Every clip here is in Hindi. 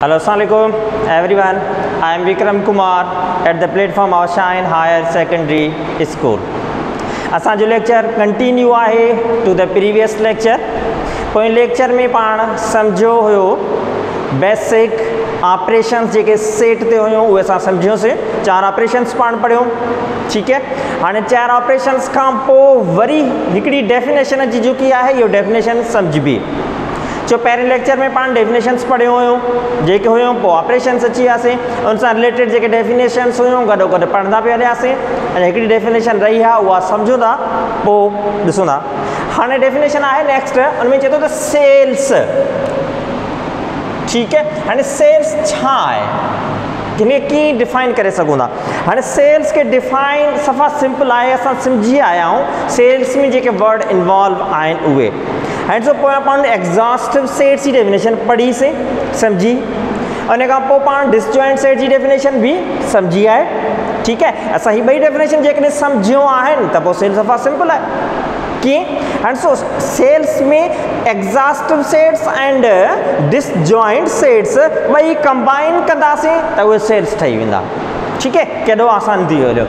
Hello, Assalamualaikum everyone. I am Vikram Kumar at the platform of Shine Higher Secondary School. असांजो लेक्चर कंटिन्यू आहे टू द प्रीवियस लेक्चर. पोइ लेक्चर में पाण सम्झो हुयो बेसिक ऑपरेशंस जेके सेट ते हुयूं उहे असां सम्झियोसीं. 4 ऑपरेशंस पाण पढ़ियो. ठीक है. हाणे 4 ऑपरेशंस खां पोइ वरी हिकिड़ी डेफिनेशन जी जेकी आहे इहो डेफिनेशन सम्झबी. जो पहिरें लेक्चर में पाण डेफिनेशंस पढ़ियो हुयूं जेके हुयूं पोइ ऑपरेशंस अची वियासीं. उन सां रिलेटेड जेके डेफिनेशंस हुयूं गॾो गॾु पढ़ंदा पिया हलियासीं. ऐं हिकिड़ी डेफिनेशन रही आहे उहा सम्झो था पोइ ॾिसूं था. हाणे डेफिनेशन आहे नेक्स्ट. उनमें चए थो त सेल्स. ठीक है. हाणे सेल्स छा आहे हिन कीअं डिफाइन करे सघूं था. हाणे सेल्स के डिफाइन सफ़ा सिंपल आहे. असां सम्झी आया आहियूं सेल्स में जेके वर्ड इन्वॉल्व आहिनि उहे. एंड सो पोइ पाण एग्जॉस्टिव सेट्स जी डेफिनेशन पढ़ीसीं सम्झी. उन खां पोइ पाण डिसजॉइंट सेट जी डेफिनेशन भी सम्झी आहे. ठीक है. असां ही ॿई डेफिनेशन जेकॾहिं सम्झियो आहिनि त पोइ सेल्स सफ़ा सिंपल आहे. कीअं? एंड सो सेल्स में exhaustive sets and disjoint sets ॿई कंबाइन कंदासीं त उहे सेल्स ठही वेंदा. ठीक है. केॾो आसान थी वियो.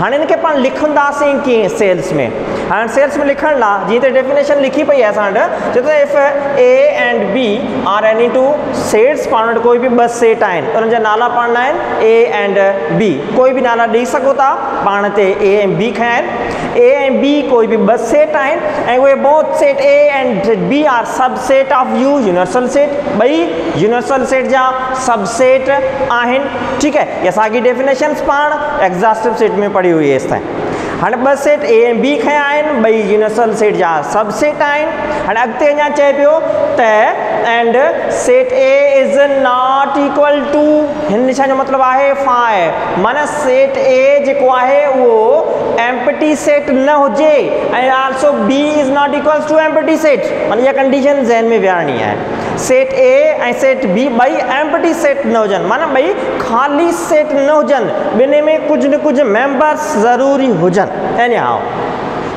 हाणे इनखे पाण लिखंदासीं कीअं सेल्स में. हाणे सेल्स में लिखण लाइ जीअं त डेफिनेशन लिखी पई आहे असां वटि. चए थो if A and B are any two sets. पाण वटि कोई बि 2 सेट आहिनि. उन्हनि जा नाला पाण आहिनि ए एंड बी. कोई बि नाला ॾेई सघो था पाण ते ए ऐं बी खयां आहिनि. ए ऐं बी कोई बि 2 सेट आहिनि ऐं उहे both set A and B are subset of U universal set. ॿई यूनिवर्सल सेट जा सब सेट आहिनि. ठीक है. ये असांजी डेफिनेशंस पाण एग्जॉस्टिव सेट में पढ़ी हुई हेसि ताईं. हाणे 2 सेट ए ऐं बी खयां आहिनि. ॿई यूनिवर्सल सेट जा सब सेट आहिनि. हाणे अॻिते अञा चए पियो त and set A is not equal to. हिन निशान जो मतिलबु आहे फाइ. माना सेट ए जेको आहे उहो एम्प्टी सेट न हुजे ऐं also B is not equals to empty set. माना इहा कंडीशन ज़हन में विहारणी आहे. सेट ए ऐं सेट बी ॿई एम्प्टी सेट न हुजनि. माना ॿई ख़ाली सेट न हुजनि. ॿिन्ही में कुझु न कुझु मेंबर्स ज़रूरी हुजनि. एनीहाउ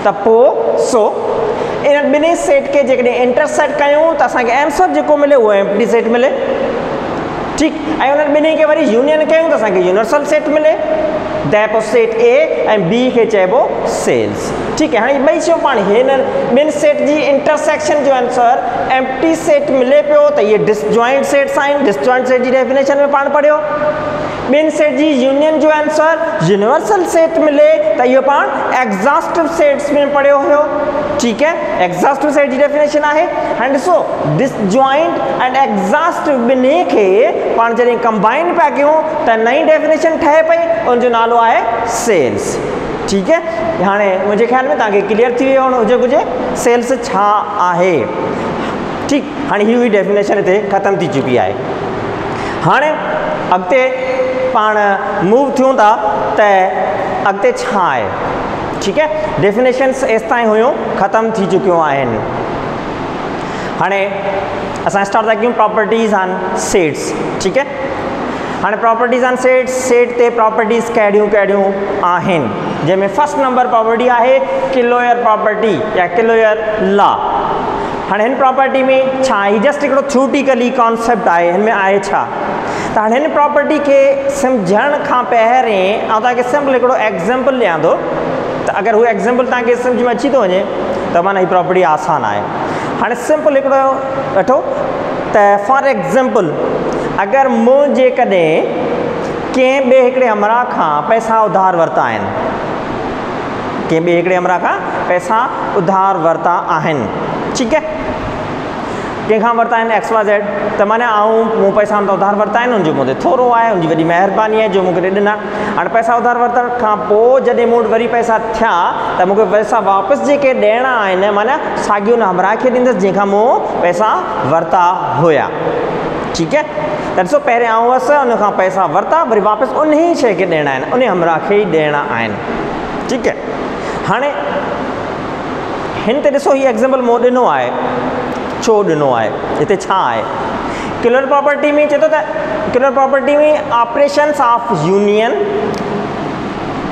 त पोइ सो इन ॿिन्ही सेट खे जेकॾहिं इंटरसेक्ट कयूं त असांखे आंसर जेको मिले उहो एम्प्टी सेट मिले. ठीक. ऐं उन्हनि ॿिन्ही खे वरी यूनियन कयूं त असांखे यूनिवर्सल सेट मिले. त पोइ सेट ए ऐं बी खे चइबो सेल्स. ठीक है. हाणे ॿई शयूं पाण हिननि ॿिनि सेट जी इंटरसेक्शन जो आंसर एम्प्टी सेट मिले पियो त इहे डिसजॉइंट सेट्स आहिनि. डिसजॉइंट सेट जी डेफिनेशन में पाण पढ़ियो. ॿिनि सेट जी यूनियन जो आंसर यूनिवर्सल सेट मिले त इहो पाण एग्जॉस्टिव सेट्स में पढ़ियो हुयो. ठीक है. एग्जॉस्टिव सेट जी डेफिनेशन आहे. हाणे ॾिसो डिसजॉइंट एंड एग्जॉस्टिव ॿिन्ही खे पाण जॾहिं कंबाइन पिया कयूं त नई डेफिनेशन ठहे पई. उनजो नालो आहे सेल्स. ठीक है. हाणे मुंहिंजे ख़्याल में तव्हांखे क्लियर थी वियो हुजे कुझु सेल्स छा आहे. ठीक. हाणे ही हुई डेफिनेशन हिते ख़तमु थी चुकी आहे. हाणे अॻिते पाण मूव थियूं था त अॻिते छा आहे. ठीक है. डेफिनेशन्स एसि ताईं हुयूं ख़तमु थी चुकियूं आहिनि. हाणे असां स्टार्ट था कयूं प्रॉपर्टीज़ ऑन सेट्स. ठीक है. हाणे प्रॉपर्टीज़ ऑन सेट्स. सेट ते प्रॉपर्टीज़ कहिड़ियूं कहिड़ियूं आहिनि जंहिंमें फर्स्ट नंबर प्रॉपर्टी आहे क्लोयर प्रॉपर्टी या क्लोयर लॉ. हाणे हिन प्रॉपर्टी में छा आहे जस्ट हिकिड़ो थ्योरेटिकली कॉन्सेप्ट आहे. हिन में आहे छा त हाणे हिन प्रॉपर्टी खे सम्झण खां पहिरें आउं तव्हांखे सिंपल हिकिड़ो एग्ज़ाम्पल ॾियां थो त अगरि हू एग्ज़ाम्पल तव्हांखे सम्झ में अची थो वञे त माना हीअ प्रॉपर्टी आसान आहे. हाणे सिंपल हिकिड़ो वठो त फॉर एग्ज़ाम्पल अगरि मूं जेकॾहिं कंहिं ॿिए हिकिड़े हमरा खां पैसा उधार वरिता आहिनि. कंहिं ॿिए हिकिड़े हमरा खां पैसा उधार वरिता आहिनि. ठीक है. कंहिंखां वरिता आहिनि XYZ. त माना मूं पैसा उधार वरिता आहिनि. उनजो मूं ते थोरो आहे. उनजी वॾी महिरबानी आहे जो मूंखे ॾिना. हाणे पैसा उधार वरितण खां पोइ जॾहिं मूं वटि वरी पैसा थिया त मूंखे पैसा वापसि जेके ॾियणा आहिनि माना साॻियो न हमरा खे ॾींदुसि जंहिंखां मूं पैसा वरिता हुया. ठीक है. त ॾिसो पहिरें हुअसि उनखां पैसा वरिता वरी वापसि उन ई शइ खे ॾियणा आहिनि. उन हमरा खे ई ॾियणा आहिनि. ठीक है. हाणे हिन ते ॾिसो हीअ एग्ज़ाम्पल मूं ॾिनो आहे. छो ॾिनो आहे हिते छा आहे. क्लोयर प्रॉपर्टी में चए थो त क्लोयर प्रॉपर्टी में operations of union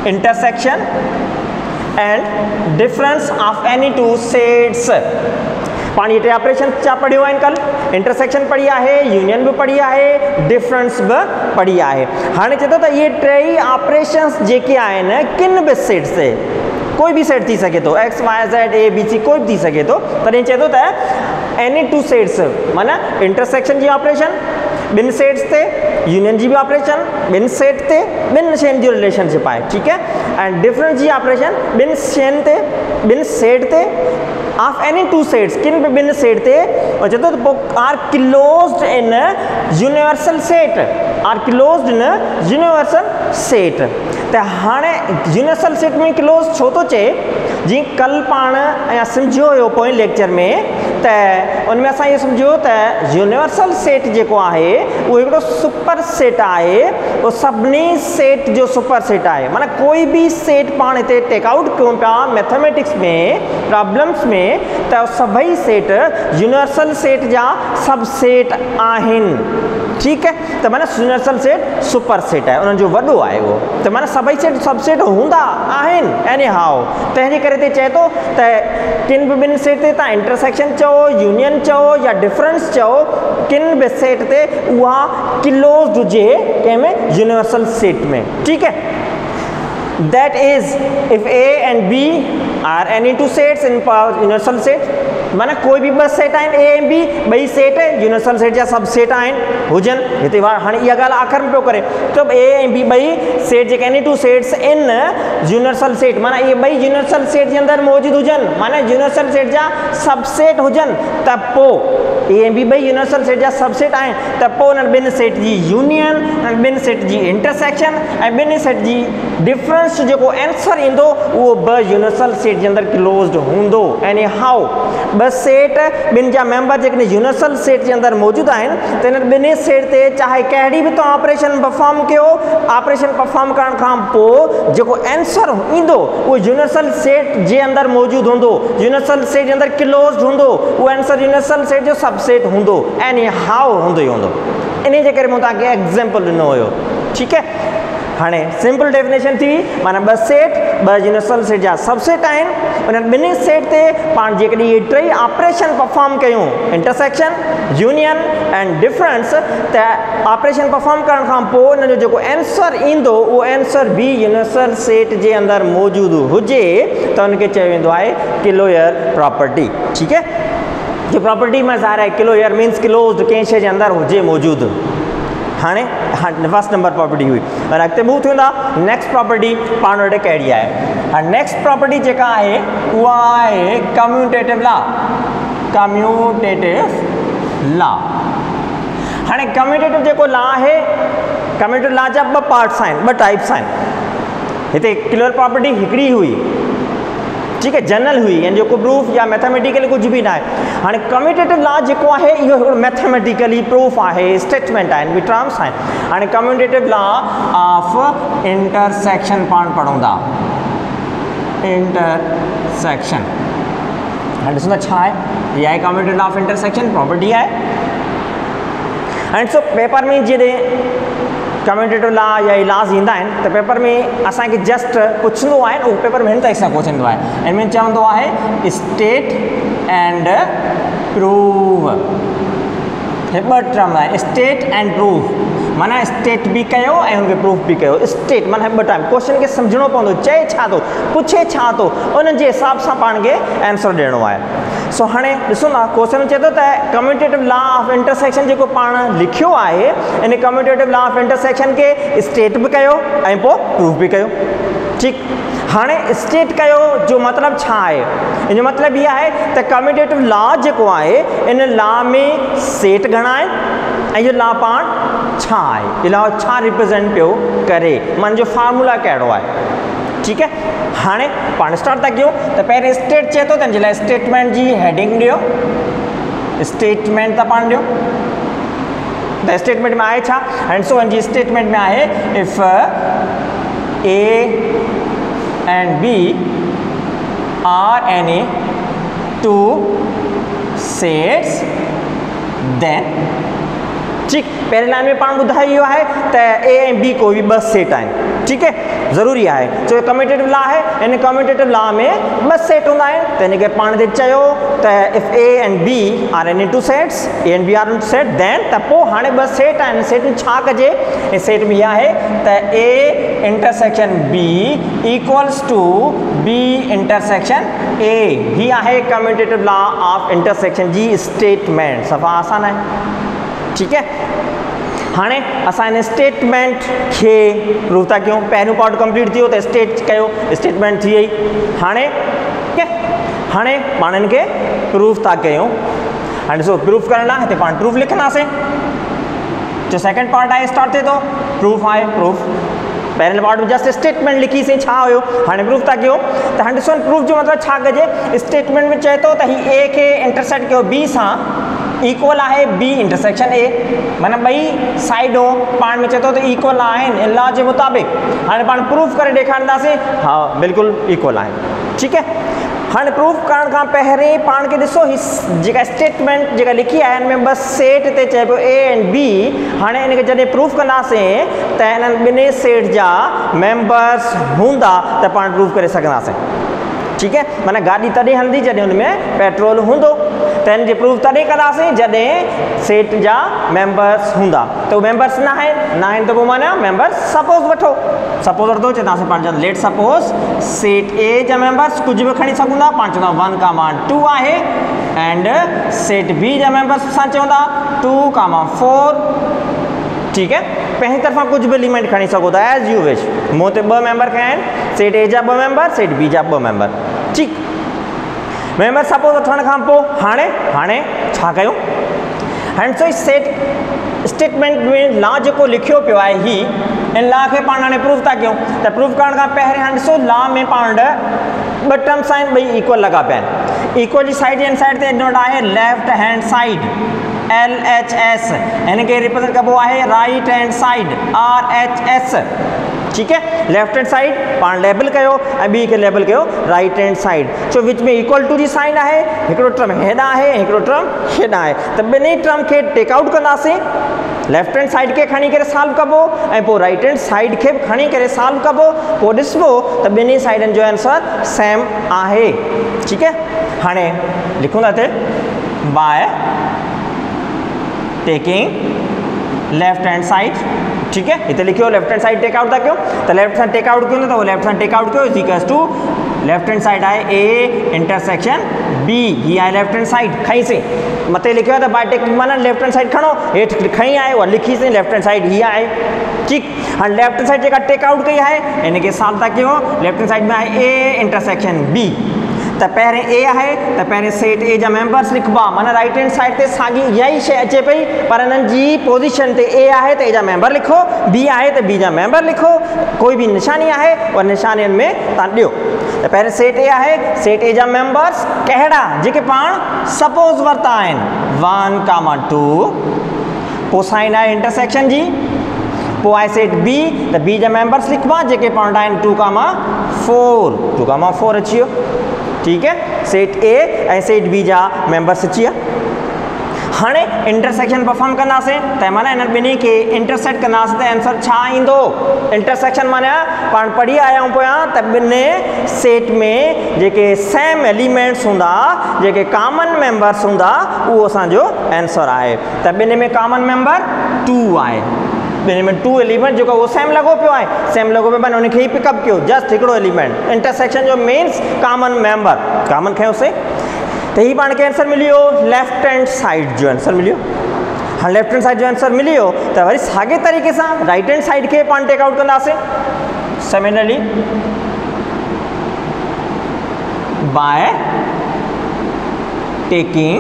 intersection and difference of any two sets. पाण ये ऑपरेशन छा पढ़ियो आहिनि कल, इंटरसेक्शन पढ़ी आहे, यूनियन भी पढ़ी आहे, डिफरेंस भी पढ़ी आहे। हाणे चए थो त ये टई ऑपरेशंस जेके आहिनि किन बि सेट से, कोई भी सेट थी सके तो, X Y Z A B C कोई भी थी सके तो, तॾहिं चए थो त एनी टू सेट्स माना इंटरसेक्शन जी ऑपरेशन बिन सेट्स ते, यूनियन जी भी ऑपरेशन बिन सेट ते, बिन शयुनि जो रिलेशनशिप आहे, ठीक है। एंड डिफरेंस जी ऑपरेशन बिन शयुनि ते, बिन सेट ते ऑफ एनी टू सेट्स, किन भी बिन सेट ते, और चए थो त are closed in universal set, are closed in universal set. त हाणे यूनिवर्सल सेट में क्लोज छो थो चए, जी कल पाण अञा सम्झियो हुयो पोइ लेक्चर में त उनमें असां ये सम्झियो त यूनिवर्सल सेट जेको आहे उहो हिकिड़ो सुपर सेट आहे, उहो सभिनी सेट जो सुपर सेट आहे। माना कोई भी सेट पाण हिते टेकआउट कयूं पिया मैथमेटिक्स में प्रॉब्लम्स में त सभई सेट यूनिवर्सल सेट जा सब सेट आहिनि, ठीक है। त माना यूनिवर्सल सेट सुपर सेट आहे, उन्हनि जो वॾो आहे उहो, त माना सभई सेट सब सेट हूंदा आहिनि एनी हाउ। तंहिंजे करे ते चए थो त किन बि ॿिनि सेट ते तव्हां इंटरसेक्शन चओ, यूनियन चओ या डिफरेंस चओ, किन बि सेट ते उहा क्लोज्ड हुजे कंहिंमें यूनिवर्सल सेट में, ठीक है। That is if A and B are any two sets in universal set, माना कोई भी बस सेट आहिनि ए ऐं बी, ॿई सेट यूनिवर्सल सेट जा सब सेट आहिनि हुजनि। हिते हाणे इहा ॻाल्हि आख़िर में पियो करे त ए ऐं बी ॿई set JK any two sets in universal set, माना इहे ॿई यूनिवर्सल सेट जे अंदरि मौजूदु हुजनि, माना यूनिवर्सल सेट जा सब सेट हुजनि, त पोइ ए ऐं बी ॿई यूनिवर्सल सेट जा सब सेट आहिनि, त पोइ उन्हनि ॿिनि सेट जी यूनियन, ॿिनि सेट जी इंटरसेक्शन ऐं ॿिनि सेट जी डिफरेंस जेको आंसर ईंदो उहो ॿ यूनिवर्सल सेट जे अंदरि क्लोज्ड हूंदो। एनी हाउ ॿ सेट ॿिनि जा मेंबर जेके यूनिवर्सल सेट जे अंदरि मौजूदु आहिनि, त इन्हनि ॿिन्ही सेट ते चाहे कहिड़ी बि तव्हां ऑपरेशन परफॉर्म कयो, ऑपरेशन परफॉर्म करण खां पोइ जेको आंसर ईंदो उहो यूनिवर्सल सेट जे अंदरि मौजूदु हूंदो, यूनिवर्सल सेट जे अंदरि क्लोज्ड हूंदो, उहो आंसर यूनिवर्सल सेट जो सब सेट हूंदो, एनी हाउ हूंदो ई हूंदो। इन जे करे मूं तव्हांखे एग्ज़ाम्पल ॾिनो हुयो, ठीक है। हाणे सिंपल डेफिनेशन थी, माना ॿ सेट ॿ यूनिवर्सल सेट जा सब सेट आहिनि, उन्हनि ॿिन्ही सेट ते पाण जेकॾहिं इहे टई ऑपरेशन परफॉर्म कयूं, इंटरसेक्शन, यूनियन एंड डिफरेंस, त ऑपरेशन परफॉर्म करण खां पोइ उन जो जेको आंसर ईंदो उहो आंसर बि यूनिवर्सल सेट जे अंदरि मौजूदु हुजे त उनखे चयो वेंदो आहे क्लोजर प्रॉपर्टी, ठीक है। जो प्रॉपर्टी में ज़ाहिर आहे क्लोजर मीन्स क्लोज्ड, कंहिं शइ जे अंदरि हुजे मौजूदु। हाणे फर्स्ट नंबर प्रॉपर्टी हुई, और अॻिते ॿियो थींदा नेक्स्ट प्रॉपर्टी पाण वटि कहिड़ी आहे। हाणे नेक्स्ट प्रॉपर्टी जेका आहे उहा आहे कम्यूटेटिव लॉ, कम्यूटेटिव लॉ। हाणे कम्यूटेटिव जेको लॉ आहे, कम्यूटेटिव लॉ जा ॿ पार्ट्स आहिनि, ॿ टाइप्स आहिनि। हिते क्लियर प्रॉपर्टी हिकिड़ी हुई, ठीक है, जनरल हुई, यानी जो को प्रूफ या मैथमेटिकली कुछ भी ना है। हाँ कम्यूटेटिव लॉ जो है यो मैथमेटिकली प्रूफ है, स्टेटमेंट है, भी टर्म्स हैं। हाँ कम्यूटेटिव लॉ ऑफ इंटरसेक्शन पाण पढ़ूं था, इंटरसेक्शन। हाँ ॾिसो छा है, ये है commutative law of intersection property है। एंड सो पेपर में जॾहिं कम्यूटेटिव लॉ या लॉज ईंदा आहिनि त पेपर में असांखे जस्ट पुछंदो आहे, उहो पेपर में हिन तरह सां पुछंदो आहे, हिन में चवंदो आहे स्टेट एंड प्रूव। हे ॿ टर्म आहे, स्टेट एंड प्रूफ, माना स्टेट भी कयो ऐं हुनखे प्रूफ भी कयो। स्टेट माना ॿ टाइम क्वेश्चन खे सम्झणो पवंदो, चए छा थो, पुछे छा थो, उन जे हिसाब सां पाण खे आंसर ॾियणो आहे। सो हाणे ॾिसो ना क्वेश्चन चए थो त कम्यूटेटिव लॉ ऑफ इंटरसेक्शन जेको पाण लिखियो आहे, इन कम्यूटेटिव लॉ ऑफ इंटरसेक्शन खे स्टेट भी कयो ऐं पोइ प्रूफ भी कयो, ठीक। हाणे स्टेट कयो जो मतिलबु छा आहे, इन जो मतिलबु इहा आहे त कम्यूटेटिव लॉ जेको आहे इन लॉ में सेट घणा आहिनि ऐं इहो लॉ पाण छा आहे, इहो लॉ छा रिप्रेज़ेंट पियो करे, मन जो फार्मूला कहिड़ो आहे, ठीक है। हाणे पाण स्टार्ट था कयूं त पहिरें स्टेट चए थो त हिन जे लाइ स्टेटमेंट जी हेडिंग ॾियो, स्टेटमेंट था पाण ॾियो। त स्टेटमेंट में आहे छा, एंड सो हिन जी स्टेटमेंट में आहे if A and B are any two sets then, ठीक। पहले लाइन में पाण ॿुधायो है त A ऐं B कोई भी ॿ सेट आहिनि, ठीक है। ज़रूरी आहे छो कम्यूटेटिव लॉ है इन कम्यूटेटिव लॉ में बस सेट होंदा आहिनि त इनखे पाण ते चयो त if A and B are in two sets A and B are in two set then त पोइ हाणे बस सेट आहिनि सेट में छा कजे ऐं सेट में इहा आहे त A intersection B equals to B intersection A ही आहे कम्यूटेटिव लॉ ऑफ इंटरसेक्शन जी स्टेटमेंट सफ़ा आसान आहे ठीक है। हाणे असां इन स्टेटमेंट खे प्रूव था कयूं पहिरियों पार्ट कंप्लीट थियो त स्टेट कयो स्टेटमेंट थी वई हाणे हाणे पाण इनखे प्रूफ था कयूं हाणे ॾिसो प्रूफ करण लाइ हिते पाण प्रूफ लिखंदासीं जो सेकंड पार्ट आहे स्टार्ट थिए थो प्रूफ आहे प्रूफ पहिरें पार्ट में जस्ट स्टेटमेंट लिखीसीं छा हुयो हाणे प्रूफ था कयूं त हाणे ॾिसो प्रूफ जो मतिलबु छा कजे स्टेटमेंट में चए थो त ही ए खे इंटरसेक्ट कयो बी सां इक्वल आहे बी इंटरसेक्शन ए माना ॿई साइडूं पाण में चए थो त इक्वल आहिनि इन लॉ जे मुताबिक़ हाणे पाण प्रूफ करे ॾेखारींदासीं हा बिल्कुलु इक्वल आहिनि ठीकु आहे। हाणे प्रूफ करण खां पहिरीं पाण खे ॾिसो ही जेका स्टेटमेंट जेका लिखी आहे हिन में बसि सेट ते चए पियो ए एंड बी हाणे इनखे जॾहिं प्रूफ कंदासीं त हिननि ॿिन्ही सेट जा मेंबर्स हूंदा त पाण प्रूफ करे सघंदासीं ठीक है माना गाड़ी तॾहिं हलंदी जॾहिं हुन में पेट्रोल हूंदो त हिन जी प्रूफ तॾहिं कंदासीं जॾहिं सेट जा मेंबर्स हूंदा त उहे मेंबर्स न आहिनि त पोइ माना मेंबर्स सपोज़ वठो सपोज़ वठो चवंदासीं पाण चवंदा लेट सपोज़ सेट ए जा मेंबर्स कुझु बि खणी सघूं था पाण चवंदा 1,2 आहे एंड सेट बी जा मेंबर्स असां चवंदा 2,4 ठीक है पंहिंजी तरफ़ां कुछ भी एलिमेंट खणी सघो था एज यू विश मूं ते 2 मेंबर खया आहिनि सेट ए जा 2 मेंबर सेट बी जा 2 मेंबर ठीक मेंबर सपोज वठण खां पोइ हाणे छा कयूं हाणे सो सेट स्टेटमेंट में लॉ जेको लिखियो पियो आहे ही इन लॉ खे पाण हाणे प्रूफ था कयूं त प्रूफ करण खां पहिरियों हाणे ॾिसो लॉ में पाण 2 टर्म्स आहिनि ॿई इक्वल लॻा पिया आहिनि इक्वल जी साइड हैंड साइड ते नोट आहे लेफ्ट हैंड साइड LHS इनके रिप्रेजेंट कबो आहे राइट हैंड साइड RHS ठीक है लेफ्ट हैंड साइड पाण लेबल कयो ऐं बी के लेबल कयो राइट हैंड साइड छो विच में इक्वल टू जी साइन आहे हिकिड़ो टर्म हेॾां आहे हिकिड़ो टर्म हेॾां आहे त ॿिन्ही टर्म खे टेक आउट कंदासीं लेफ्ट हैंड साइड के खणी करे सॉल्व कबो ऐं पोइ राइट हैंड साइड के खणी करे सॉल्व कबो पोइ ॾिसबो त ॿिन्ही साइडनि जो आंसर सेम आहे ठीक है। हाणे लिखूं था हिते by taking left hand side ठीक है इतने लिखियो left hand side take out था क्यों तो लेफ्ट हैंड टेक आउट क्यों तो वो लेफ्ट हैंड टेक आउट क्यों is equals to left hand side है ए इंटरसेक्शन बी ही है लेफ्ट हैंड साइड खई से मते लिखियो तो बाय टेकिंग माना लेफ्ट हैंड साइड खणो हेठ खई आए और लिखी से लेफ्ट हैंड साइड ही आए ठीक हाँ लेफ्ट हैंड साइड जेका टेक आउट कई है इनके साथ था क्यों लेफ्ट हैंड साइड में है ए इंटरसेक्शन बी त पहिरें ए आहे त पहिरें सेट ए जा मेंबर्स लिखबा माना राइट हैंड साइड ते साॻी इहा ई शइ अचे पई पर हिननि जी पोजीशन ते ए आहे त ए जा मेंबर लिखो बी आहे त बी जा मेंबर लिखो कोई भी निशानी आहे और निशानियुनि में तव्हां ॾियो त पहिरें सेट ए आहे सेट ए जा मेंबर्स कहिड़ा जेके पाण सपोज़ वरिता आहिनि 1,2 पोइ साइन आहे इंटरसेक्शन जी पोइ आहे सेट बी त बी जा मेंबर्स लिखबा जेके पाण आहिनि 2,4 अची वियो ठीक है सेट ए ऐं सेट बी जा मेंबर्स अची विया हाणे इंटरसेक्शन परफॉर्म कंदासीं त माना हिननि ॿिन्ही खे इंटरसेक्ट कंदासीं त आंसर छा ईंदो इंटरसेक्शन माना पाण पढ़ी आया आहियूं पिया त ॿिन्ही सेट में जेके सेम एलिमेंट्स हूंदा जेके कॉमन मेंबर्स हूंदा उहो असांजो आंसर आहे त ॿिन्ही में कॉमन मेंबर 2 आहे ॿिन्ही में 2 एलिमेंट जेको उहो सेम लॻो पियो आहे सेम लॻो पियो माना उनखे ई पिकअप कयो जस्ट हिकिड़ो एलिमेंट इंटरसेक्शन जो मीन्स कॉमन मेंबर कॉमन खयोंसीं त ही पाण खे आंसर मिली वियो लेफ्ट हैंड साइड जो आंसर मिली वियो हाँ लेफ्ट हैंड साइड जो आंसर मिली वियो त वरी साॻे तरीक़े सां राइट हैंड साइड खे पाण टेक आउट कंदासीं similarly bye taking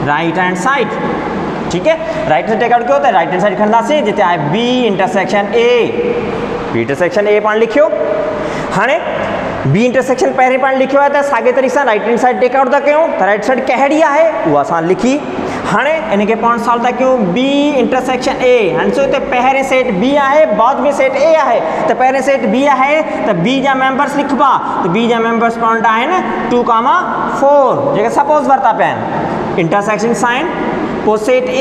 right hand side ठीक है राइट हैंड टेक आउट कयो त राइट हैंड साइड खणंदासीं जिते आहे बी इंटरसेक्शन ए पाण लिखियो हाणे बी इंटरसेक्शन पहिरें पाण लिखियो आहे त साॻे तरीक़े सां right hand side take out था कयूं त राइट साइड कहिड़ी आहे उहा असां लिखी हाणे इनखे पाण सॉल्व था कयूं बी इंटरसेक्शन ए हाणे सो हिते पहिरें सेट बी आहे बाद में सेट ए आहे त पहिरें सेट बी आहे त बी जा मेंबर्स लिखबा त बी जा मेंबर्स पाण आहिनि 2,4 जेके सपोज़ वरिता पिया आहिनि इंटरसेक्शन साइन पोइ सेट ए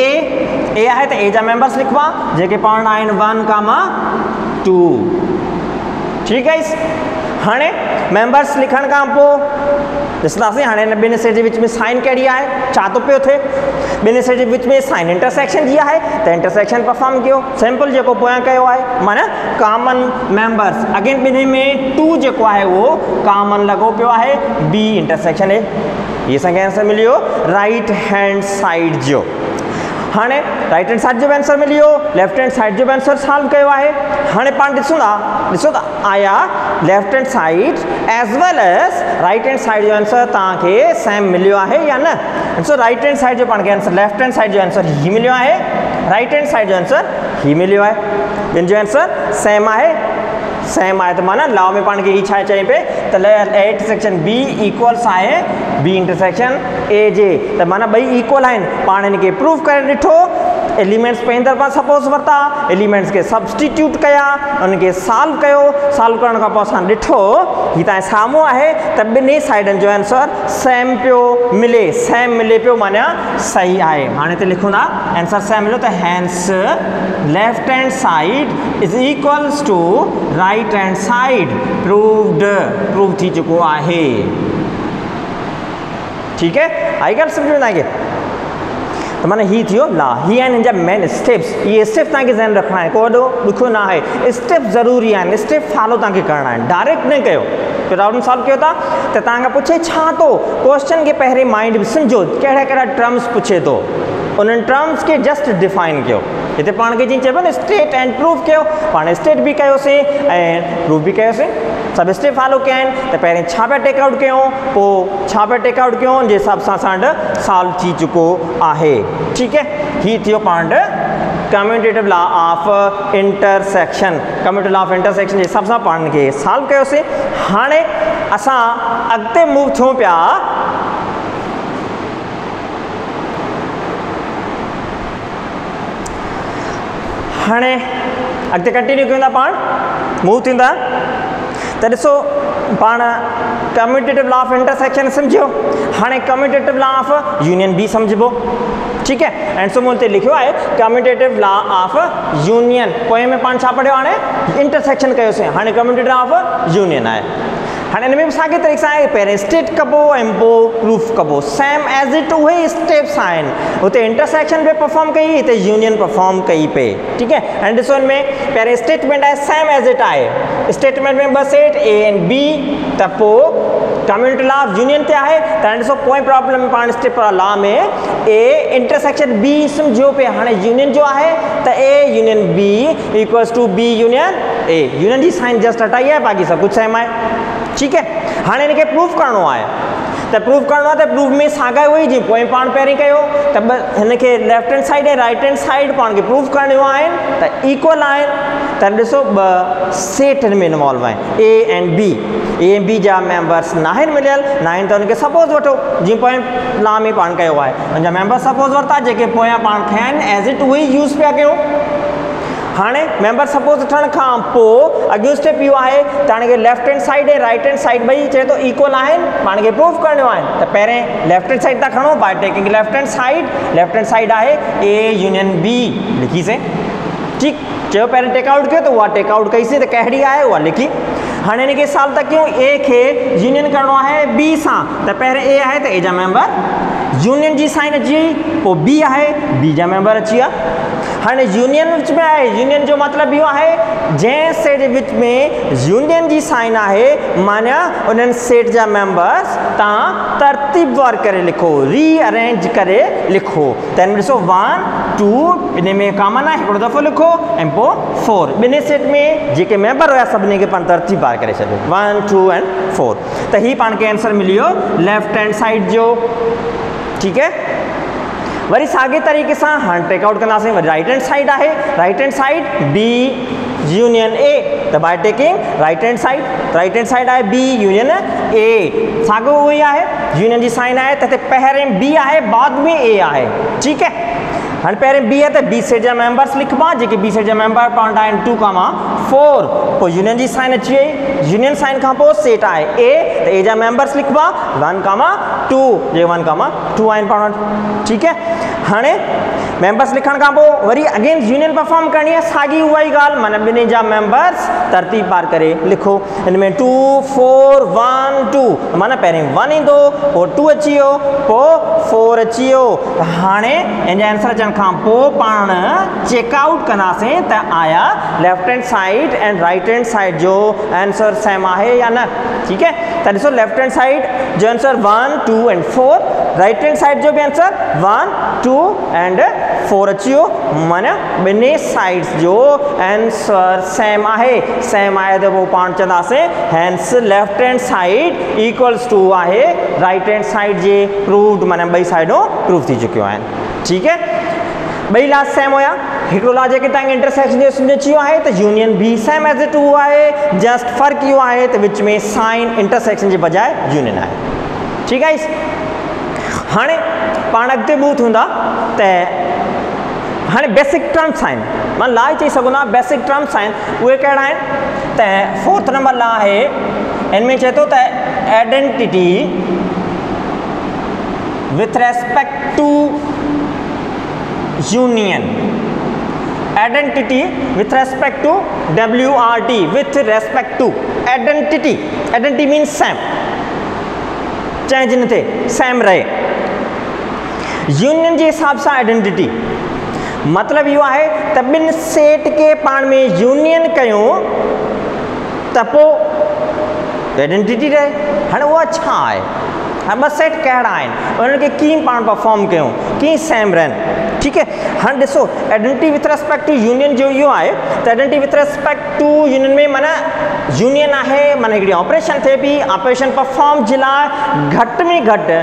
आहे त ए जा मेंबर्स लिखबा जेके पाण आहिनि 1,2 ठीक है। हाँ मेंबर्स लिखण का ॾिसंदासीं। हाँ ॿिनि सेट जे विच में साइन कहिड़ी आहे, छा थो पियो थिए। ॿिनि सेट जे विच में साइन इंटरसेक्शन जी आहे त इंटरसेक्शन परफॉर्म कयो, सिंपल जेको पोयां कयो आहे माना कॉमन मेंबर्स। अगेन ॿिन्ही में 2 जेको आहे उहो कॉमन लॻो पियो आहे, बी इंटरसेक्शन ए। ये असांखे आंसर मिलियो राइट हैंड साइड जो। हाँ राइट हैंड साइड जो भी आंसर मिलियो, लेफ्ट हैंड साइड जो भी आंसर सॉल्व किया है। हाँ पान ॾिसो था आया left hand side as well as right hand side जो आंसर तव्हांखे सेम मिलियो है या न। सो राइट हैंड साइड जो पान खे आंसर, लेफ्ट हैंड साइड जो आंसर ही मिलियो है, राइट हैंड साइड जो आंसर ही मिलियो है। ॿिनि जो आंसर सेम है, सेम आहे तो माना लॉ में पान खे ही छा चई पे त ए इंटरसेक्शन बी इक्वल्स आहे बी इंटरसेक्शन ए जे, त माना ॿई इक्वल आहिनि। पाण इनके प्रूव करे ॾिठो, एलिमेंट्स पंहिंजी तरफ़ां सपोज वरिता, एलिमेंट्स के सब्सटीट्यूट कया, उनके सॉल्व कयो, सॉल्व करण खां पोइ असां ॾिठो ही तव्हां साम्हूं आहे त ॿिन्ही साइडनि जो आंसर सेम पियो मिले, सेम मिले पियो माना सही आहे। हाणे हिते लिखूं था आंसर सेम मिलियो त हैंस left hand side is equals to right hand side, proved, prove थी चुको आहे। ठीक है, आई ॻाल्हि सम्झ में तव्हांखे? त माना ही थियो ला, ही आहिनि हिनजा मेन स्टेप्स। ये स्टेप तव्हांखे ज़हन रखणा आहिनि, को वॾो ॾुखियो न आहे, स्टेप ज़रूरी आहिनि, स्टेप फॉलो तव्हांखे करणा आहिनि, डायरेक्ट न कयो। प्रॉब्लम सॉल्व कयो था त तव्हांखां पुछे छा थो, क्वेश्चन खे पहिरीं माइंड में सम्झो कहिड़ा कहिड़ा टर्म्स पुछे थो, उन्हनि टर्म्स के जस्ट डिफाइन कयो। हिते पाण खे जीअं चइबो न स्टेट एंड प्रूव कयो, पाण स्टेट बि कयोसीं ऐं प्रूव बि कयोसीं, सभु स्टेप फॉलो कया आहिनि। त पहिरीं छा पिया टेक आउट कयूं, पोइ छा पिया टेक आउट कयूं, जे हिसाब सां असां वटि सॉल्व थी चुको आहे। ठीक है, ही थियो पाण वटि commutative law of intersection. Commutative law of intersection जे हिसाब सां पाण खे सॉल्व कयोसीं। हाणे असां अॻिते मूव थियूं पिया हाणे अॻिते कंटिन्यू कयूं था, पाण मूव थींदा त ॾिसो पाण कम्यूटेटिव लॉ ऑफ इंटरसेक्शन सम्झियो। हाणे कम्यूटेटिव लॉ ऑफ यूनियन बि सम्झिबो। ठीक है, एंड सो मूं हिते लिखियो आहे कम्यूटेटिव लॉ ऑफ यूनियन। पोएं में पाण छा पढ़ियो, हाणे इंटरसेक्शन कयोसीं, हाणे कम्यूटेटिव लॉ ऑफ यूनियन आहे। हाँ इनमें भी साॻे तरीक़े सां पहिरें स्टेट कबो ऐं पोइ प्रूफ कबो, सेम एज इट उहे स्टेप्स आहिनि। हुते इंटरसेक्शन पे परफॉर्म कई, हिते यूनियन परफॉर्म कई पे। ठीक है, एंड ॾिसो इनमें पहिरें स्टेटमेंट आहे सेम एज इट आहे, स्टेटमेंट में ॿ सेट ए एंड बी, त पोइ कम्यूटेटिव लॉ ऑफ यूनियन ते आहे। त हाणे ॾिसो पोएं प्रॉब्लम में पाण स्टेप लॉ में ए इंटरसेक्शन बी सम्झो पे, हाणे यूनियन जो आहे त A union B equals to B union A, union जी साइन जस्ट हटाई आहे, बाक़ी सभु कुछ सेम आहे। ठीक है, हाँ इनके प्रूफ करणो आहे, त प्रूफ करणो आहे त प्रूफ में साॻा वही जी पोएं पाण पहिरीं कयो त हिनखे लेफ्ट हैंड साइड ऐं राइट हैंड साइड पाण खे प्रूफ करणियूं आहिनि त इक्वल आहिनि। त ॾिसो ॿ सेट हिन में इन्वॉल्व आहिनि, A and B. A and B जा मेंबर्स न आहिनि मिलियल, न आहिनि त हुनखे सपोज़ वठो, जीअं पोएं लॉ में पाण कयो आहे, हुनजा मेंबर सपोज़ वरिता जेके पोयां पाण खया आहिनि एज़ इट उहे यूज़ पिया कयूं। हाणे मेंबर सपोज वठण खां पोइ अॻियो स्टेप इहो आहे त हाणे लेफ्ट हैंड साइड ऐं राइट हैंड साइड ॿई चए थो इक्वल आहिनि, पाण खे प्रूफ करणो आहे। त पहिरें लेफ्ट हैंड साइड था खणो bye taking left hand side, left hand side आहे ए यूनियन बी लिखीसीं। ठीक, चयो पहिरें टेकआउट कयो त उहा टेकआउट कईसीं, त कहिड़ी आहे उहा लिखी। हाणे हिनखे सॉल्व था कयूं, ए खे यूनियन करणो आहे बी सां, त पहिरें ए आहे त ए जा मेंबर यूनियन जी साइन अची वई, पोइ बी आहे बी जा मेंबर अची विया। हाणे यूनियन विच में आहे, यूनियन जो मतिलबु इहो आहे जंहिं सेट विच में यूनियन जी साइन आहे माना उन्हनि सेट जा मेंबर्स तव्हां तरतीबवार करे लिखो, रीअरेंज करे लिखो। त हिन में ॾिसो 1 2 इन में कॉमन आहे, हिकिड़ो दफ़ो लिखो ऐं पोइ 4, ॿिन्ही सेट में जेके मेंबर हुया सभिनी खे पाण तरतीबवार करे छॾियो 1 2 एंड 4। त ही पाण खे आंसर मिलियो लेफ्ट हैंड साइड जो। ठीक है, वरी साॻे तरीक़े सां हाणे टेकआउट कंदासीं, वरी राइट हैंड साइड आहे, right hand side B union A, त by taking right hand side आहे बी यूनियन ए, साॻियो उहो ई आहे, यूनियन जी साइन आहे त हिते पहिरें बी आहे बाद में ए आहे। ठीक है, हाणे पहिरें बी आहे त बी सेट जा मेंबर्स लिखबा, जेके बी सेट जा मेंबर पाण आहिनि 2 4, पोइ यूनियन जी साइन अची वई, यूनियन साइन खां पोइ सेट आहे ए, त ए जा मेंबर्स लिखबा 1 2, जे 1 2 आहिनि पाण वटि। ठीक है, हाणे मेंबर्स लिखण खां पोइ वरी अगेन यूनियन परफॉर्म करनी है, साॻी उहा ई ॻाल्हि, माना ॿिन्ही जा मेंबर्स तरतीब पार करे लिखो। हिन में 2 4 1 2, माना पहिरीं 1 ईंदो, पोइ 2 अची वियो, पोइ 4 अची वियो। हाणे इन जा आंसर अचण खां पोइ पाण चेकआउट कंदासीं त आया left hand side and right hand side जो आंसर सेम आहे या न। ठीकु है, त ॾिसो लेफ्ट हैंड साइड जो answer 1 2 and 4, right hand side जो भी आंसर 1 2 एंड 4 अची वियो, माना ॿिन्ही साइड्स जो आंसर सेम आहे। सेम आहे त पोइ पाण चवंदासीं hence left hand side equals to आहे राइट हैंड साइड जे प्रूव्ड, माना ॿई साइडूं प्रूव थी चुकियूं आहिनि। ठीकु है, ॿई लास्ट सेम हुया। हिकिड़ो लास्ट जेके तव्हांखे इंटरसेक्शन जो सम्झ अची वियो आहे त union B same as it too आहे, जस्ट फ़र्क़ु इहो आहे त विच में साइन इंटरसेक्शन जे बजाए यूनियन आहे। ठीकु आहे, हाणे पाण अॻिते ॿूं थींदा त हाणे बेसिक टर्म्स आहिनि, मां ला चई सघूं था बेसिक टर्म्स आहिनि, उहे कहिड़ा आहिनि त 4th नंबर ला आहे, इन में चए थो त identity with respect to union, identity with respect to WRT, with respect to identity, identity means same, change न थिए, सेम रहे। यूनियन जे हिसाब सां आइडेंटिटी मतलब इहो आहे त ॿिनि सेट के पाण में यूनियन कयूं त पोइ आइडेंटिटी रहे। हाणे उहा छा आहे, हाणे ॿ सेट कहिड़ा आहिनि, उन्हनि खे कीअं पाण परफॉर्म कयूं, कीअं सेम रहनि। ठीकु है, हाणे ॾिसो identity with respect to union जो इहो आहे त identity with respect to union में माना यूनियन आहे, माना हिकिड़ी ऑपरेशन थिए पई, ऑपरेशन परफॉर्म जे लाइ घटि में घटि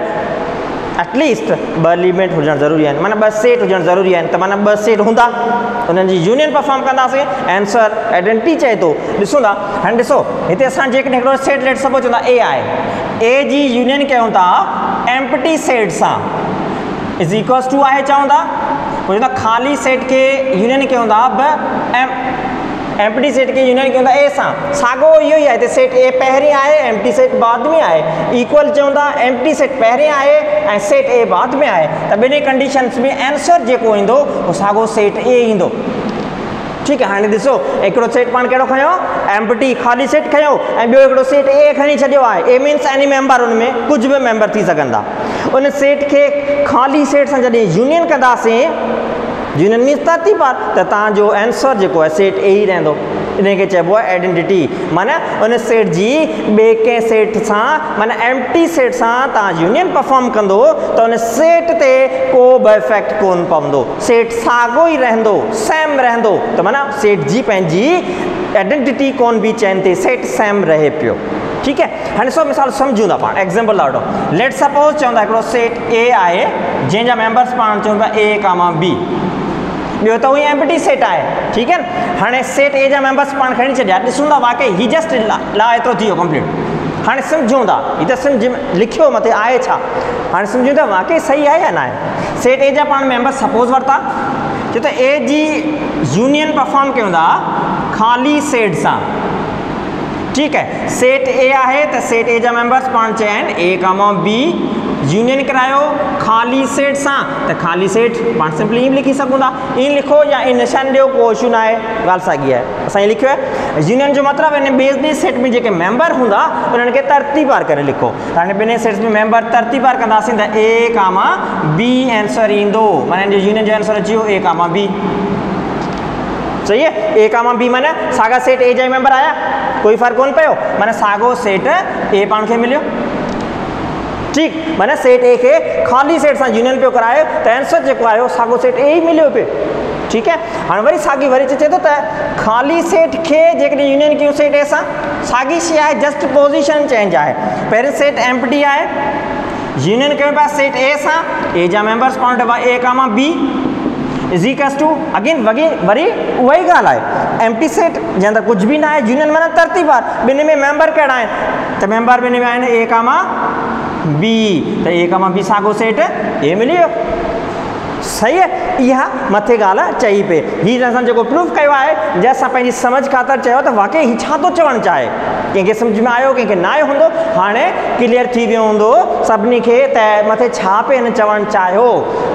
एटलीस्ट 2 एलिमेंट हुजणु ज़रूरी आहिनि, माना 2 सेट हुजणु ज़रूरी आहिनि, त माना 2 सेट हूंदा, उन्हनि जी यूनियन परफॉर्म कंदासीं, आंसर आइडेंटिटी चए थो। ॾिसूं था, हाणे ॾिसो हिते असां जेकॾहिं हिकिड़ो सेट लेट सपोज चवंदा ए आहे, ए जी यूनियन कयूं था एम्प्टी सेट सां इज़ इक्वल्स टू आहे चऊं था, पोइ चवंदा ख़ाली सेट खे यूनियन कयूं था एम्प्टी सेट के यूनियन कयूं था ए सां, साॻो इहो ई आहे त सेट ए पहिरीं आहे, एम्प्टी सेट बाद में आहे, इक्वल चऊं था एम्प्टी सेट पहिरीं आहे ऐं सेट ए बाद में आहे, त ॿिन्ही कंडीशन्स में आंसर जेको ईंदो उहो साॻो सेट ए ईंदो। ठीकु है, हाणे ॾिसो हिकिड़ो सेट पाण कहिड़ो खयो, एम्प्टी ख़ाली सेट खयो, ऐं ॿियो हिकिड़ो सेट ए खणी छॾियो आहे, ए मीन्स एनी मेंबर, उन में कुझु बि मेंबर थी सघंदा। उन सेट खे ख़ाली सेट सां जॾहिं यूनियन कंदासीं, यूनियन मीन्स तरतीब पार, त तव्हांजो आंसर जेको आहे सेट ए ई रहंदो, इनखे चइबो आहे आइडेंटिटी, माना उन सेट जी ॿिए कंहिं सेट सां माना एम्प्टी सेट सां तव्हां यूनियन परफॉर्म कंदो त उन सेट ते को बि इफेक्ट कोन पवंदो, सेट साॻो ई रहंदो, सेम रहंदो, त माना सेट जी पंहिंजी आइडेंटिटी कोन बि चइनि ते सेट सेम रहे पियो। ठीकु है, हाणे सो मिसाल सम्झूं था पाण, एग्ज़ाम्पल ॾाढो लेट सपोज चवंदा हिकिड़ो सेट ए आहे जंहिंजा मेंबर्स पाण चऊं था A, B, ॿियो त उहो एम्प्टी सेट आहे। ठीकु है, हाणे सेट ए जा मेंबर्स पाण खणी छॾिया, ॾिसूं था वाकई ही जस्ट ला एतिरो थी वियो कंप्लीट। हाणे सम्झूं था, हीअ त सम्झ लिखियो मथे आहे छा, हाणे सम्झूं था वाकई सही आहे या न आहे। सेट ए जा पाण मेंबर्स सपोज वरिता, छो त ए जी यूनियन परफॉर्म कयूं था ख़ाली सेट सां। ठीकु है, सेट ए आहे त सेट ए जा मेंबर्स पाण चया आहिनि A, B, यूनियन करायो ख़ाली सेट सां, त ख़ाली सेट पाण सिंपली ईअं लिखी सघूं था, ईअं लिखो या ईअं निशान ॾियो, को इशू न आहे, ॻाल्हि साॻी आहे, असां ईअं लिखियो आहे। यूनियन जो मतिलबु हिन ॿिए सेट में जेके मेंबर हूंदा उन्हनि खे तरतीबार करे लिखो, त हाणे ॿिन्ही सेट्स में मेंबर तरतीबार कंदासीं त A, B आंसर ईंदो, माना हिन जो यूनियन जो आंसर अची वियो A, B। सही है, A, B माना साॻा सेट ए जा मेंबर आया, कोई फ़र्क़ु कोन पियो, माना साॻो सेट ए पाण खे मिलियो। ठीकु, माना सेट ए खे ख़ाली सेट सां यूनियन पियो करायो त आंसर जेको आयो साॻो सेट ए ई मिलियो पियो। ठीकु है, हाणे वरी साॻी वरी चए थो त ख़ाली सेट खे जेकॾहिं यूनियन कयूं सेट ए सां, साॻी शइ आहे, जस्ट पोज़ीशन चेंज आहे। पहिरीं सेट एम्प्टी आहे, यूनियन कयूं पिया सेट ए सां, ए जा मेंबर्स पाण वठिबा A, B is equals to again वरी उहा ई ॻाल्हि आहे, एम्प्टी सेट जंहिं अंदरि कुझु बि न आहे, यूनियन माना तरतीबार, ॿिन्ही में मेंबर कहिड़ा आहिनि, त मेंबर ॿिन्ही में आहिनि A, B, त A, B साॻो सेट ए मिली वियो। सही है, इहा मथे ॻाल्हि चई पे, हीअ असां जेको प्रूफ कयो आहे जंहिं असां पंहिंजी सम्झ ख़ातिर चयो त वाकई हीअ छा थो चवणु चाहे, कंहिंखे सम्झ में आयो कंहिंखे न आयो हूंदो, हाणे क्लियर थी वियो हूंदो सभिनी खे त मथे छा पे हिन चवणु चाहियो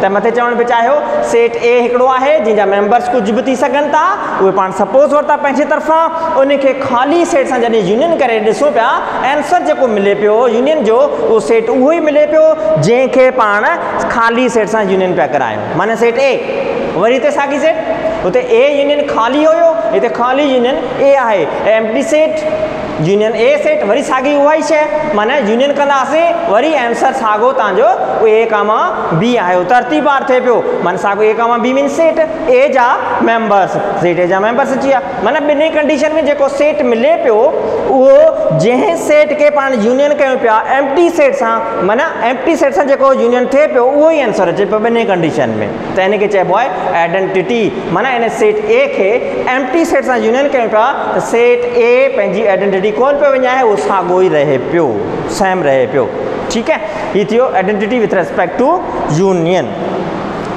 त मथे चवणु पियो चाहियो सेट ए हिकिड़ो आहे जंहिंजा मेंबर्स कुझु बि थी सघनि था उहे पाण सपोज़ वरिता पंहिंजे तरफ़ां उनखे ख़ाली सेट सां जॾहिं यूनियन करे ॾिसो पिया आंसर जेको मिले पियो यूनियन जो उहो सेट उहो ई मिले पियो जंहिंखे पाण ख़ाली सेट सां यूनियन पिया करायूं माना सेट ए वरी हिते साॻी सेट उते ए यूनियन ख़ाली हुयो हिते ख़ाली यूनियन ए आहे empty set union A set worry साॻी उहा ई शइ माना यूनियन कंदासीं वरी आंसर साॻियो तव्हांजो ए कामा बी आहे तरतीबार थिए पियो माना साॻियो ए कामा बी मीन्स सेट ए जा मेंबर्स सेट ए जा मेंबर्स अची विया माना ॿिन्ही कंडीशन में जेको सेट मिले पियो उहो जंहिं सेट खे पाण यूनियन कयूं पिया एम्प्टी सेट सां माना एम्प्टी सेट सां जेको यूनियन थिए पियो उहो ई आंसर अचे पियो ॿिन्ही कंडीशन में त हिनखे चइबो आहे आइडेंटिटी माना इन सेट ए खे एम्प्टी सेट सां यूनियन कयूं पिया त सेट ए पंहिंजी आइडेंटिटी कोन पियो विञाए उहो साॻियो ई रहे पियो सेम रहे पियो ठीकु आहे हीअ थियो identity with respect to union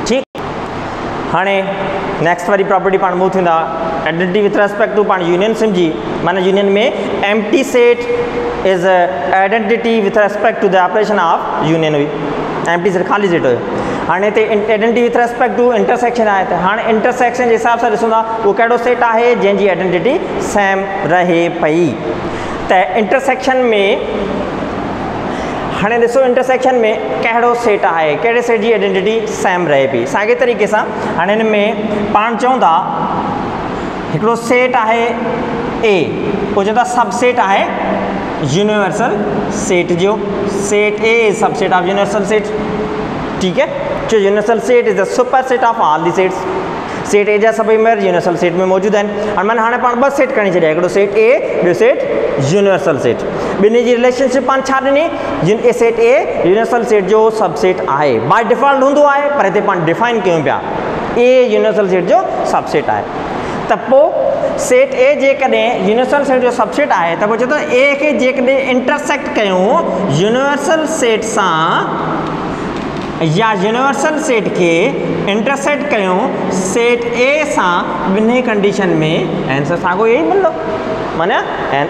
ठीकु हाणे नेक्स्ट वारी प्रॉपर्टी पाण मूव थींदा आइडेंटिटी विथ रिस्पेक्ट टू पाण यूनियन सम्झी माना यूनियन में empty set is identity with respect to the operation of union हुई एम्प्टी सेट ख़ाली सेट हुयो हाणे हिते identity with respect to intersection आहे त हाणे इंटरसेक्शन जे हिसाब सां ॾिसूं था उहो कहिड़ो सेट आहे जंहिंजी आइडेंटिटी सेम रहे पई त इंटरसेक्शन में हाणे ॾिसो इंटरसेक्शन में कहिड़ो सेट आहे कहिड़े सेट जी आइडेंटिटी सेम रहे पई साॻे तरीक़े सां हाणे हिन में पाण चऊं था हिकिड़ो सेट आहे ए उहो चवंदा सबसेट आहे यूनिवर्सल सेट जो set A is subset of universal set ठीक है जो universal set is the super set of all the sets set ए जा सभई मेंबर यूनिवर्सल सेट में मौजूद आहिनि और माना हाणे पाण ॿ सेट खणी छॾिया हिकिड़ो सेट ए ॿियो सेट यूनिवर्सल सेट ॿिन्ही जी रिलेशनशिप पाण छा ॾिनी ए सेट ए यूनिवर्सल सेट जो सबसेट आहे बाय डिफॉल्ट हूंदो आहे पर हिते पाण डिफाइन कयूं पिया ए यूनिवर्सल सेट जो सबसेट आहे त पोइ सेट ए जेकॾहिं यूनिवर्सल सेट जो सबसेट आहे त पोइ चए थो ए खे जेकॾहिं इंटरसेक्ट कयूं यूनिवर्सल सेट सां या यूनिवर्सल सेट के इंटरसेक्ट कयूं सेट ए सां ॿिन्ही कंडीशन में आंसर साॻियो ई मिलंदो माना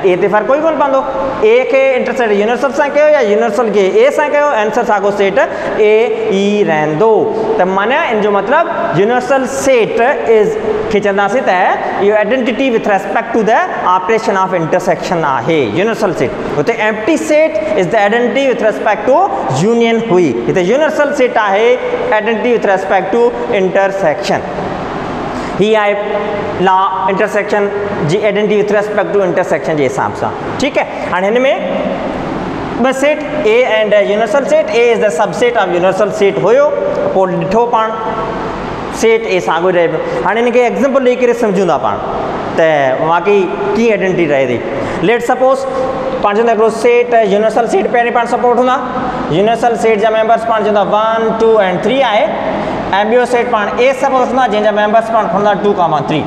ए ते फ़र्क़ु कोई कोन पवंदो ए खे इंटरसेक्ट यूनिवर्सल सां कयो या यूनिवर्सल खे ए सां कयो आंसर साॻियो सेट ए ई रहंदो त माना इन जो मतिलबु यूनिवर्सल सेट इज़ खे चवंदासीं त इहो identity with respect to the operation of intersection आहे यूनिवर्सल सेट हुते empty set is the identity with respect to union हुई हिते यूनिवर्सल सेट आहे identity with respect to intersection ही आहे लॉ इंटरसेक्शन जी identity with respect to intersection जे हिसाब सां ठीकु आहे हाणे हिन में ॿ set A and universal set A is the subset of universal set हुयो पोइ ॾिठो पाण सेट ए साॻियो रहे पियो हाणे हिनखे एग्ज़ाम्पल ॾेई करे सम्झूं था पाण त वाकई कीअं आइडेंटिटी रहे थी लेट सपोज़ पाण चवंदा हिकिड़ो सेट यूनिवर्सल सेट पहिरीं पाण सपोर्ट हूंदा यूनिवर्सल सेट जा मेंबर्स पाण चवंदा 1 2 ऐं 3 आहे ऐं ॿियो सेट पाण ए सपोज़ हूंदा जंहिंजा मेंबर्स पाण खणंदा 2, 3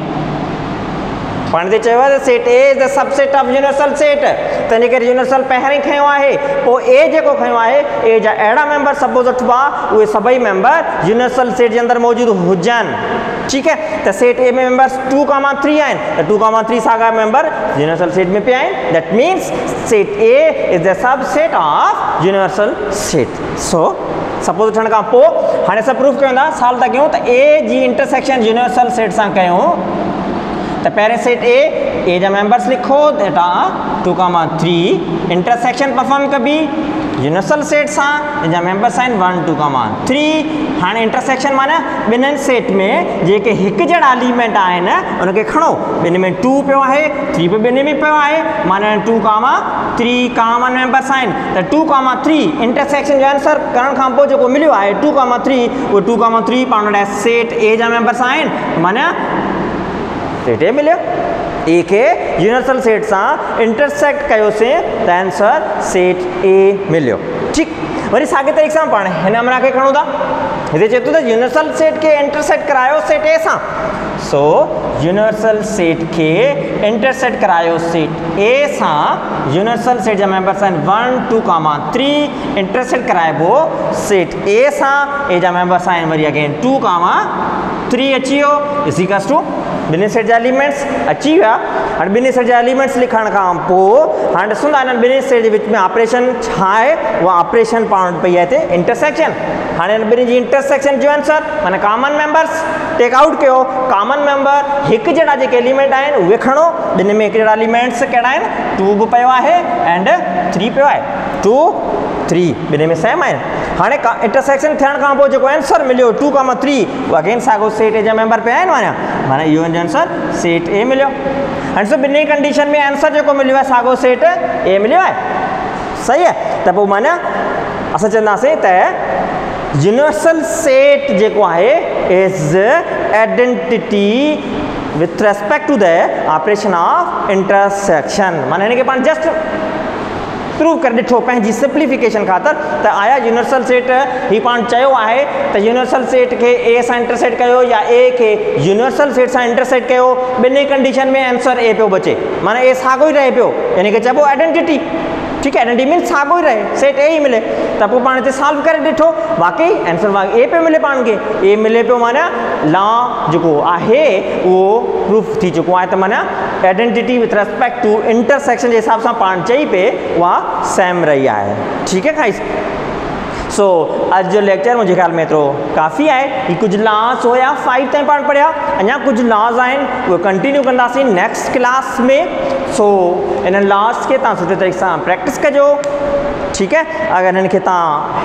पाण ते चयो आहे त set A is the subset of universal set तंहिंजे करे यूनिवर्सल पहिरीं खयो आहे पोइ ए जेको खयो आहे ए जा अहिड़ा मेंबर सपोज़ वठिबा उहे सभई मेंबर यूनिवर्सल सेट जे अंदरि मौजूदु हुजनि ठीकु आहे त सेट ए में मेंबर्स 2, 3 आहिनि त 2, 3 साॻा मेंबर यूनिवर्सल सेट में पिया आहिनि that means set A is the subset of universal set so suppose वठण खां पोइ हाणे असां प्रूफ कयूं था सॉल्व था कयूं त ए जी इंटरसेक्शन यूनिवर्सल सेट सां कयूं त पहिरें सेट ए जा मेंबर्स लिखो दैट आर 2, 3 इंटरसेक्शन परफॉर्म कबी यूनिवर्सल सेट सां जंहिंजा मेंबर्स आहिनि 1, 2, 3 हाणे इंटरसेक्शन माना ॿिन्हिनि सेट में जेके हिकु जहिड़ा एलिमेंट आहिनि उनखे खणो ॿिन्ही में 2 पियो आहे 3 बि ॿिन्ही में पियो आहे माना 2, 3 कॉमन मेंबर्स आहिनि त 2, 3 इंटरसेक्शन जो आंसर करण खां पोइ जेको मिलियो आहे 2, 3 उहे 2, 3 पाण वटि सेट ए जा मेंबर्स आहिनि माना सेट ए मिलियो ए खे यूनिवर्सल सेट सां इंटरसेक्ट कयोसीं त आंसर सेट ए मिलियो ठीकु वरी साॻे तरीक़े सां पाण हिन अमरा खे खणूं था हिते चए थो त यूनिवर्सल सेट खे इंटरसेक्ट करायो सेट ए सां सो यूनिवर्सल सेट खे इंटरसेक्ट करायो सेट ए सां यूनिवर्सल सेट जा मेंबर्स आहिनि 1, 2, 3 इंटरसेक्ट कराइबो सेट ए सां ए जा मेंबर्स आहिनि वरी अगेन 2, 3 अची वियो इज़ इक्वल्स टू ॿिन्ही सेट जा एलिमेंट्स अची विया। हाणे ॿिन्ही सेट जा एलिमेंट्स लिखण खां पोइ हाणे ॾिसूं था हिननि ॿिन्ही सेट जे विच में ऑपरेशन छा आहे, उहा ऑपरेशन पाण वटि पई आहे हिते इंटरसेक्शन। हाणे हिन ॿिन्ही जी इंटरसेक्शन जो आंसर माना कॉमन मेंबर्स टेक आउट कयो। कॉमन मेंबर हिकु जहिड़ा जेके एलिमेंट आहिनि उहे खणो। ॿिन्ही में हिकु जहिड़ा एलिमेंट्स कहिड़ा आहिनि, 2 बि पियो आहे एंड 3 पियो आहे, 2 3 ॿिन्ही में सेम आहिनि। हाणे इंटरसेक्शन थियण खां पोइ जेको आंसर मिलियो 2,3 उहो अगेन साॻियो सेट ए जा मेंबर पिया आहिनि माना इहो आंसर सेट ए मिलियो। हाणे सो ॿिन्ही कंडीशन में आंसर जेको मिलियो आहे साॻियो सेट ए मिलियो आहे, सही आहे। त पोइ माना असां चवंदासीं त यूनिवर्सल सेट जेको आहे is identity with respect to the operation of intersection. माना हिन खे पाण जस्ट प्रूव करे ॾिठो पंहिंजी सिंप्लीफिकेशन ख़ातिर त आया यूनिवर्सल सेट ही पाण चयो आहे त यूनिवर्सल सेट खे ए सां इंटरसेक्ट कयो या ए खे यूनिवर्सल सेट सां इंटरसेक्ट कयो, ॿिन्ही कंडीशन में आंसर ए पियो बचे, माना ए साॻियो ई रहे पियो, इन खे चइबो आइडेंटिटी। ठीकु आहे, आइडेंटिटी मीन्स साॻियो ई रहे, सेट ए ई मिले। त पोइ पाण हिते सॉल्व करे ॾिठो, वाकई आंसर ए पियो मिले, पाण खे ए मिले पियो, माना लॉ जेको आहे उहो प्रूफ थी चुको आहे। त माना identity with respect to intersection जे हिसाब सां पाण चई पिए उहा सेम रही आहे। ठीकु आहे गाइस। सो अॼु जो लेक्चर मुंहिंजे ख़्याल में एतिरो काफ़ी आहे। ही कुझु लॉस हुया 5 ताईं पाण पढ़िया, अञा कुझु लॉस आहिनि उहे कंटिन्यू कंदासीं नेक्स्ट क्लास में। सो इन लॉस खे तव्हां सुठे तरीक़े सां प्रैक्टिस कजो। ठीकु है, अगर इनके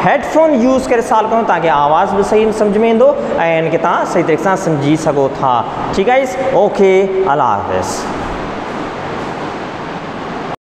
हेडफोन यूज़ करे सवाल करो ताकि आवाज़ भी सही समझ में इंदो, इनके सही तरीक़े से समझी सको था। ठीक है, ओके, अल्लाह हाफ़िज़।